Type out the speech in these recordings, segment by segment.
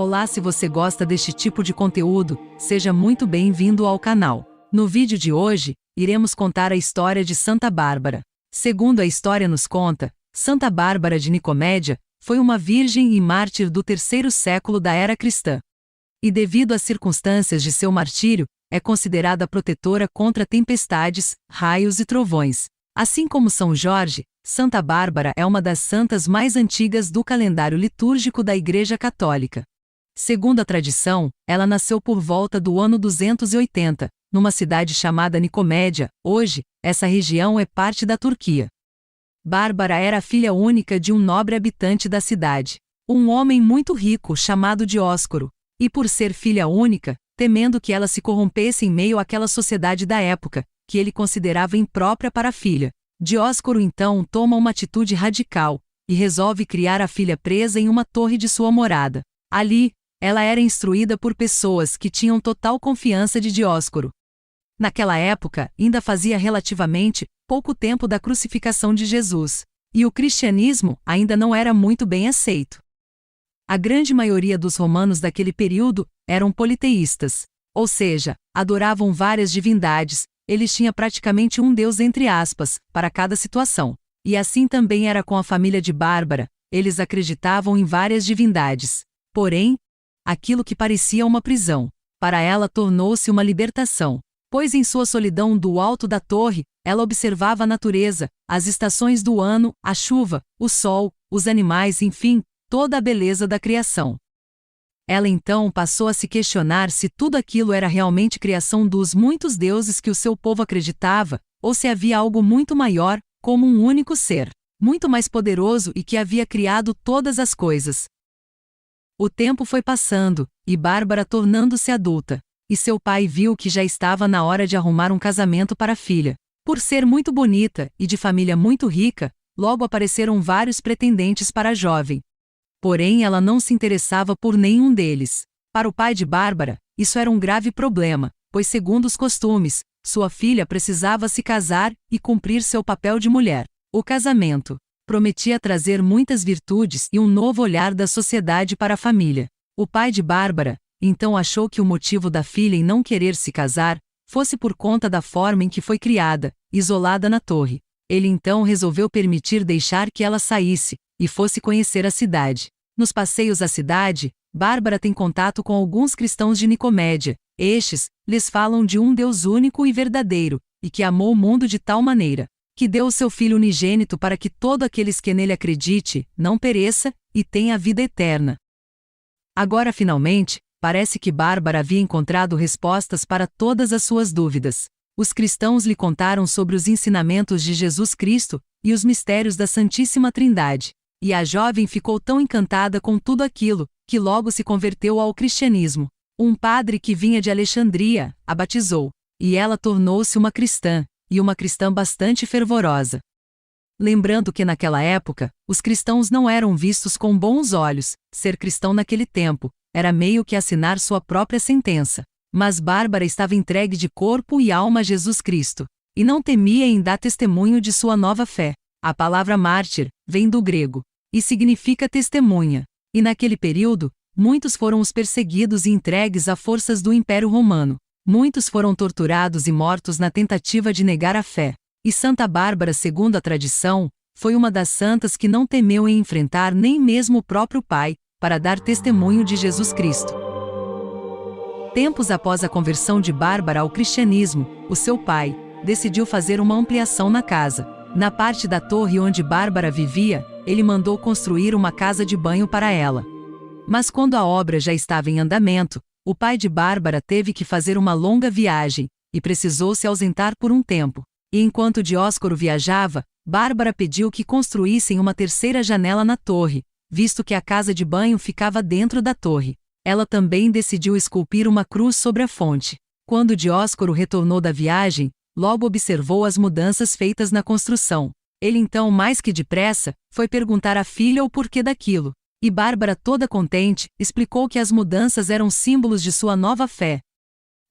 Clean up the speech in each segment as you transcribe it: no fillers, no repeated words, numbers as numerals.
Olá, se você gosta deste tipo de conteúdo, seja muito bem-vindo ao canal. No vídeo de hoje, iremos contar a história de Santa Bárbara. Segundo a história nos conta, Santa Bárbara de Nicomédia foi uma virgem e mártir do terceiro século da era cristã. E devido às circunstâncias de seu martírio, é considerada protetora contra tempestades, raios e trovões. Assim como São Jorge, Santa Bárbara é uma das santas mais antigas do calendário litúrgico da Igreja Católica. Segundo a tradição, ela nasceu por volta do ano 280, numa cidade chamada Nicomédia. Hoje, essa região é parte da Turquia. Bárbara era a filha única de um nobre habitante da cidade, um homem muito rico chamado Dióscoro, e por ser filha única, temendo que ela se corrompesse em meio àquela sociedade da época, que ele considerava imprópria para a filha, Dióscoro então toma uma atitude radical, e resolve criar a filha presa em uma torre de sua morada. Ali, ela era instruída por pessoas que tinham total confiança de Dióscoro. Naquela época, ainda fazia relativamente pouco tempo da crucificação de Jesus, e o cristianismo ainda não era muito bem aceito. A grande maioria dos romanos daquele período eram politeístas, ou seja, adoravam várias divindades, eles tinham praticamente um deus entre aspas, para cada situação. E assim também era com a família de Bárbara, eles acreditavam em várias divindades. Porém, aquilo que parecia uma prisão, para ela tornou-se uma libertação, pois em sua solidão do alto da torre, ela observava a natureza, as estações do ano, a chuva, o sol, os animais, enfim, toda a beleza da criação. Ela então passou a se questionar se tudo aquilo era realmente criação dos muitos deuses que o seu povo acreditava, ou se havia algo muito maior, como um único ser, muito mais poderoso e que havia criado todas as coisas. O tempo foi passando, e Bárbara tornando-se adulta, e seu pai viu que já estava na hora de arrumar um casamento para a filha. Por ser muito bonita e de família muito rica, logo apareceram vários pretendentes para a jovem. Porém, ela não se interessava por nenhum deles. Para o pai de Bárbara, isso era um grave problema, pois segundo os costumes, sua filha precisava se casar e cumprir seu papel de mulher. O casamento prometia trazer muitas virtudes e um novo olhar da sociedade para a família. O pai de Bárbara, então achou que o motivo da filha em não querer se casar, fosse por conta da forma em que foi criada, isolada na torre. Ele então resolveu permitir deixar que ela saísse, e fosse conhecer a cidade. Nos passeios à cidade, Bárbara tem contato com alguns cristãos de Nicomédia. Estes lhes falam de um Deus único e verdadeiro, e que amou o mundo de tal maneira, que deu o seu Filho unigênito para que todo aqueles que nele acredite, não pereça, e tenha a vida eterna. Agora finalmente, parece que Bárbara havia encontrado respostas para todas as suas dúvidas. Os cristãos lhe contaram sobre os ensinamentos de Jesus Cristo, e os mistérios da Santíssima Trindade. E a jovem ficou tão encantada com tudo aquilo, que logo se converteu ao cristianismo. Um padre que vinha de Alexandria a batizou, e ela tornou-se uma cristã, e uma cristã bastante fervorosa. Lembrando que naquela época, os cristãos não eram vistos com bons olhos, ser cristão naquele tempo era meio que assinar sua própria sentença. Mas Bárbara estava entregue de corpo e alma a Jesus Cristo, e não temia em dar testemunho de sua nova fé. A palavra mártir vem do grego, e significa testemunha. E naquele período, muitos foram os perseguidos e entregues a forças do Império Romano. Muitos foram torturados e mortos na tentativa de negar a fé. E Santa Bárbara, segundo a tradição, foi uma das santas que não temeu em enfrentar nem mesmo o próprio pai, para dar testemunho de Jesus Cristo. Tempos após a conversão de Bárbara ao cristianismo, o seu pai decidiu fazer uma ampliação na casa. Na parte da torre onde Bárbara vivia, ele mandou construir uma casa de banho para ela. Mas quando a obra já estava em andamento, o pai de Bárbara teve que fazer uma longa viagem, e precisou se ausentar por um tempo. E enquanto Dióscoro viajava, Bárbara pediu que construíssem uma terceira janela na torre, visto que a casa de banho ficava dentro da torre. Ela também decidiu esculpir uma cruz sobre a fonte. Quando Dióscoro retornou da viagem, logo observou as mudanças feitas na construção. Ele então, mais que depressa, foi perguntar à filha o porquê daquilo. E Bárbara, toda contente, explicou que as mudanças eram símbolos de sua nova fé.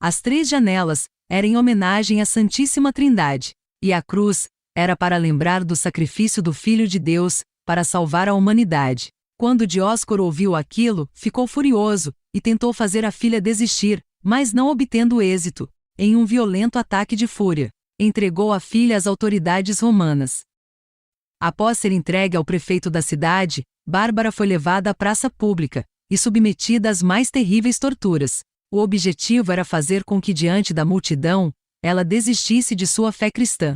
As 3 janelas eram em homenagem à Santíssima Trindade, e a cruz era para lembrar do sacrifício do Filho de Deus, para salvar a humanidade. Quando Dioscoro ouviu aquilo, ficou furioso, e tentou fazer a filha desistir, mas não obtendo êxito. Em um violento ataque de fúria, entregou a filha às autoridades romanas. Após ser entregue ao prefeito da cidade, Bárbara foi levada à praça pública, e submetida às mais terríveis torturas. O objetivo era fazer com que, diante da multidão, ela desistisse de sua fé cristã.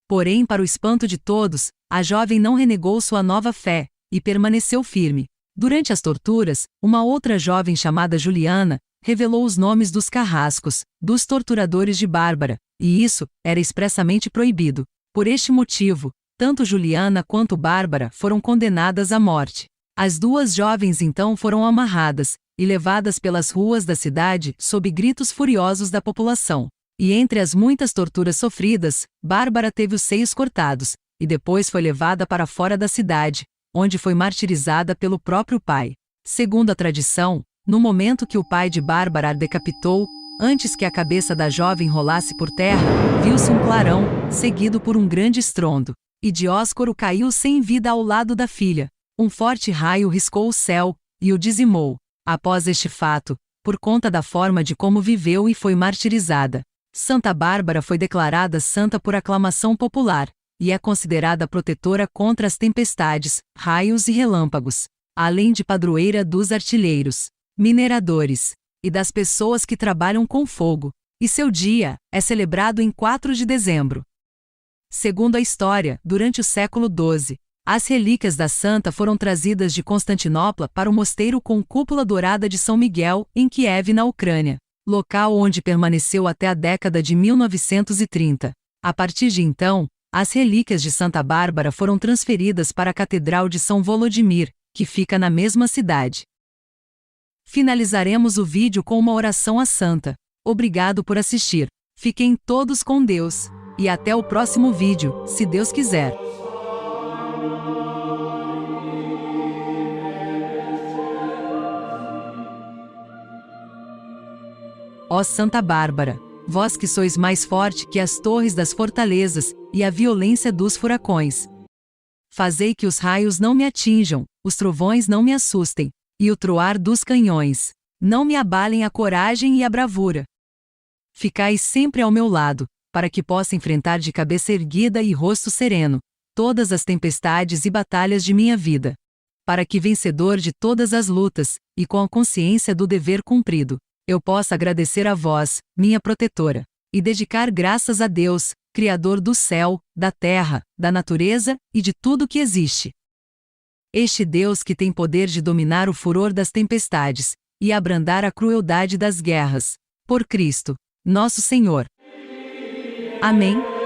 Porém, para o espanto de todos, a jovem não renegou sua nova fé, e permaneceu firme. Durante as torturas, uma outra jovem chamada Juliana revelou os nomes dos carrascos, dos torturadores de Bárbara, e isso era expressamente proibido. Por este motivo, tanto Juliana quanto Bárbara foram condenadas à morte. As duas jovens então foram amarradas e levadas pelas ruas da cidade sob gritos furiosos da população. E entre as muitas torturas sofridas, Bárbara teve os seios cortados, e depois foi levada para fora da cidade, onde foi martirizada pelo próprio pai. Segundo a tradição, no momento que o pai de Bárbara a decapitou, antes que a cabeça da jovem rolasse por terra, viu-se um clarão, seguido por um grande estrondo, e Dioscoro caiu sem vida ao lado da filha. Um forte raio riscou o céu, e o dizimou. Após este fato, por conta da forma de como viveu e foi martirizada, Santa Bárbara foi declarada santa por aclamação popular, e é considerada protetora contra as tempestades, raios e relâmpagos, além de padroeira dos artilheiros, mineradores e das pessoas que trabalham com fogo, e seu dia é celebrado em 4 de dezembro. Segundo a história, durante o século XII, as relíquias da santa foram trazidas de Constantinopla para o mosteiro com cúpula dourada de São Miguel, em Kiev, na Ucrânia, local onde permaneceu até a década de 1930. A partir de então, as relíquias de Santa Bárbara foram transferidas para a Catedral de São Volodimir, que fica na mesma cidade. Finalizaremos o vídeo com uma oração à santa. Obrigado por assistir. Fiquem todos com Deus. E até o próximo vídeo, se Deus quiser. Ó Santa Bárbara, vós que sois mais forte que as torres das fortalezas e a violência dos furacões, fazei que os raios não me atinjam, os trovões não me assustem, e o troar dos canhões não me abalem a coragem e a bravura. Ficai sempre ao meu lado, para que possa enfrentar de cabeça erguida e rosto sereno todas as tempestades e batalhas de minha vida, para que, vencedor de todas as lutas, e com a consciência do dever cumprido, eu possa agradecer a vós, minha protetora, e dedicar graças a Deus, Criador do céu, da terra, da natureza e de tudo que existe. Este Deus que tem poder de dominar o furor das tempestades e abrandar a crueldade das guerras. Por Cristo, nosso Senhor. Amém.